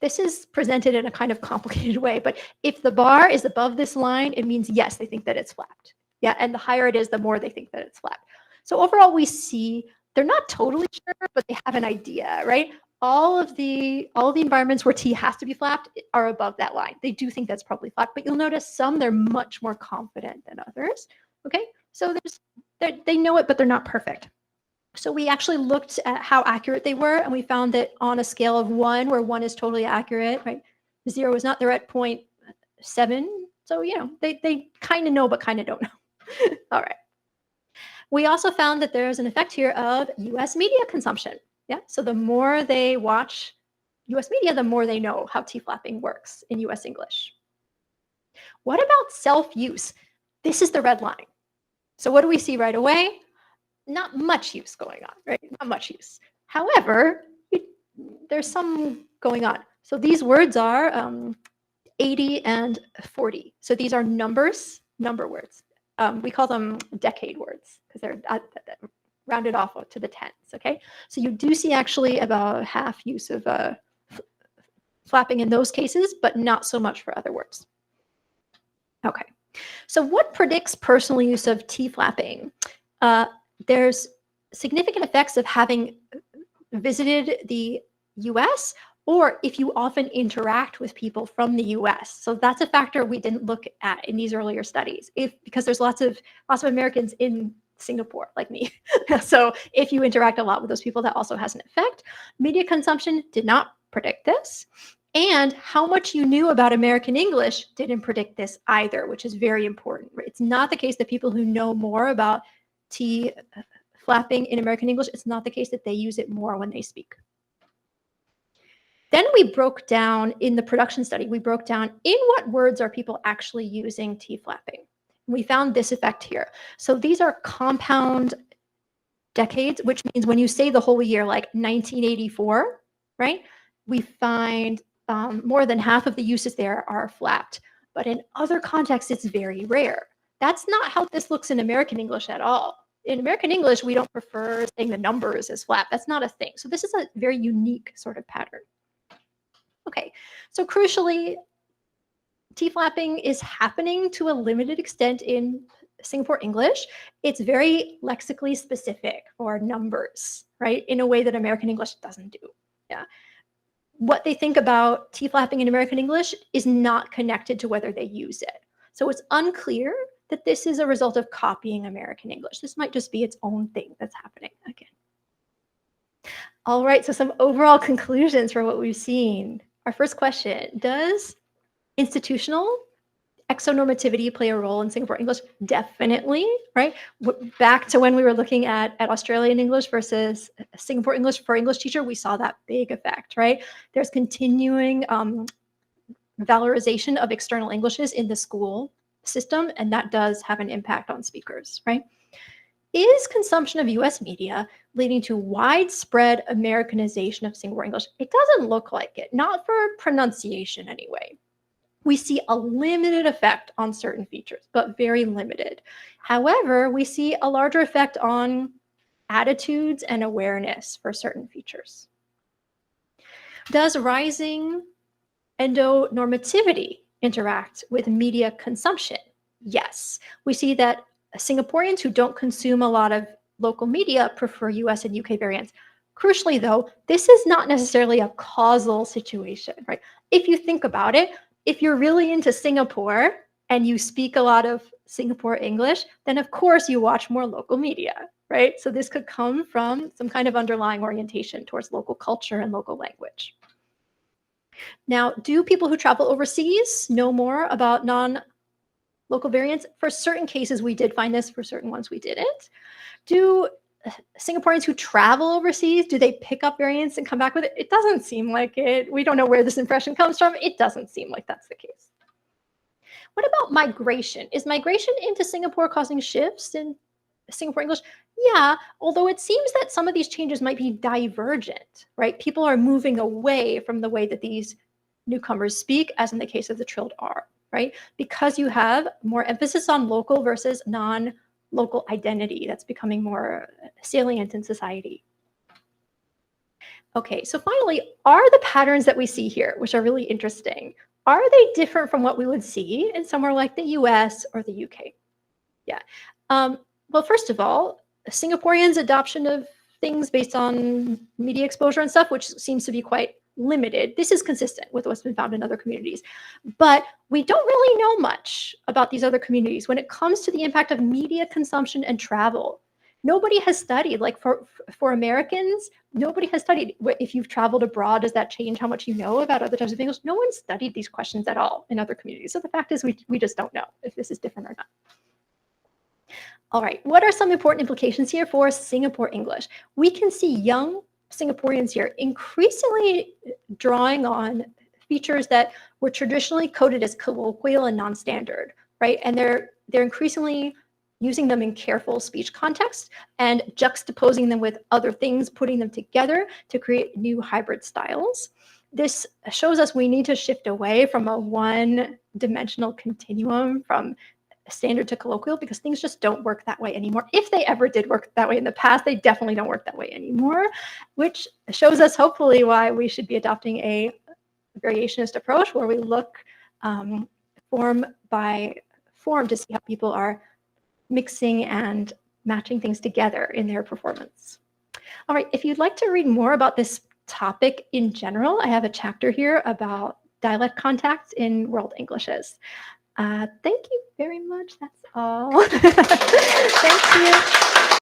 This is presented in a kind of complicated way, but if the bar is above this line, it means yes, they think that it's flapped. Yeah, and the higher it is, the more they think that it's flapped. So overall, we see they're not totally sure, but they have an idea, right? All of the environments where T has to be flapped are above that line. They do think that's probably flapped, but you'll notice some they're much more confident than others. Okay, so they know it, but they're not perfect. So we actually looked at how accurate they were, and we found that on a scale of 1, where 1 is totally accurate, right? 0 is not, they're at 0.7. So, you know, they kind of know, but kind of don't know. All right. We also found that there's an effect here of US media consumption. Yeah, so the more they watch US media, the more they know how T flapping works in US English. What about self-use? This is the red line. So what do we see right away? Not much use going on, right? Not much use. However, there's some going on. So these words are 80 and 40. So these are number words. We call them decade words because they're rounded off to the tens, okay? So you do see actually about half use of flapping in those cases, but not so much for other words. Okay, so what predicts personal use of T flapping? There's significant effects of having visited the US or if you often interact with people from the US. So that's a factor we didn't look at in these earlier studies because there's lots of Americans in Singapore like me. So if you interact a lot with those people, that also has an effect. Media consumption did not predict this. And how much you knew about American English didn't predict this either, which is very important. It's not the case that people who know more about T flapping in American English, it's not the case that they use it more when they speak. Then we broke down in the production study, we broke down in what words are people actually using T flapping. We found this effect here. So these are compound decades, which means when you say the whole year, like 1984, right? We find more than half of the uses there are flapped. But in other contexts, it's very rare. That's not how this looks in American English at all. In American English, we don't prefer saying the numbers as flat. That's not a thing. So this is a very unique sort of pattern. Okay, so crucially, T flapping is happening to a limited extent in Singapore English. It's very lexically specific for numbers, right? In a way that American English doesn't do. Yeah. What they think about T flapping in American English is not connected to whether they use it. So it's unclear that this is a result of copying American English. This might just be its own thing that's happening again. All right, so some overall conclusions for what we've seen. Our first question, does institutional exonormativity play a role in Singapore English? Definitely, right? Back to when we were looking at Australian English versus Singapore English for English teacher, we saw that big effect, right? There's continuing valorization of external Englishes in the school system, and that does have an impact on speakers, right? Is consumption of US media leading to widespread Americanization of Singapore English? It doesn't look like it, not for pronunciation anyway. We see a limited effect on certain features, but very limited. However, we see a larger effect on attitudes and awareness for certain features. Does rising endonormativity interact with media consumption? Yes. We see that Singaporeans who don't consume a lot of local media prefer US and UK variants. Crucially, though, this is not necessarily a causal situation, right? If you think about it, if you're really into Singapore and you speak a lot of Singapore English, then of course you watch more local media, right? So this could come from some kind of underlying orientation towards local culture and local language. Now, do people who travel overseas know more about non-local variants? For certain cases, we did find this. For certain ones, we didn't. Do Singaporeans who travel overseas, do they pick up variants and come back with it? It doesn't seem like it. We don't know where this impression comes from. It doesn't seem like that's the case. What about migration? Is migration into Singapore causing shifts in Singapore English? Yeah, although it seems that some of these changes might be divergent, right? People are moving away from the way that these newcomers speak, as in the case of the trilled R, right? Because you have more emphasis on local versus non-local identity that's becoming more salient in society. Okay, so finally, are the patterns that we see here, which are really interesting, are they different from what we would see in somewhere like the US or the UK? Yeah. Well, first of all, Singaporeans' adoption of things based on media exposure and stuff, which seems to be quite limited. This is consistent with what's been found in other communities. But we don't really know much about these other communities when it comes to the impact of media consumption and travel. Nobody has studied, like for Americans, nobody has studied if you've traveled abroad, does that change how much you know about other types of English? No one studied these questions at all in other communities. So the fact is we just don't know if this is different or not. All right, what are some important implications here for Singapore English? We can see young Singaporeans here increasingly drawing on features that were traditionally coded as colloquial and non-standard, right? And they're increasingly using them in careful speech context and juxtaposing them with other things, putting them together to create new hybrid styles. This shows us we need to shift away from a one-dimensional continuum from standard to colloquial, because things just don't work that way anymore. If they ever did work that way in the past, they definitely don't work that way anymore, which shows us hopefully why we should be adopting a variationist approach where we look form by form to see how people are mixing and matching things together in their performance. All right, if you'd like to read more about this topic in general, I have a chapter here about dialect contact in World Englishes. Thank you very much. That's all. Thank you.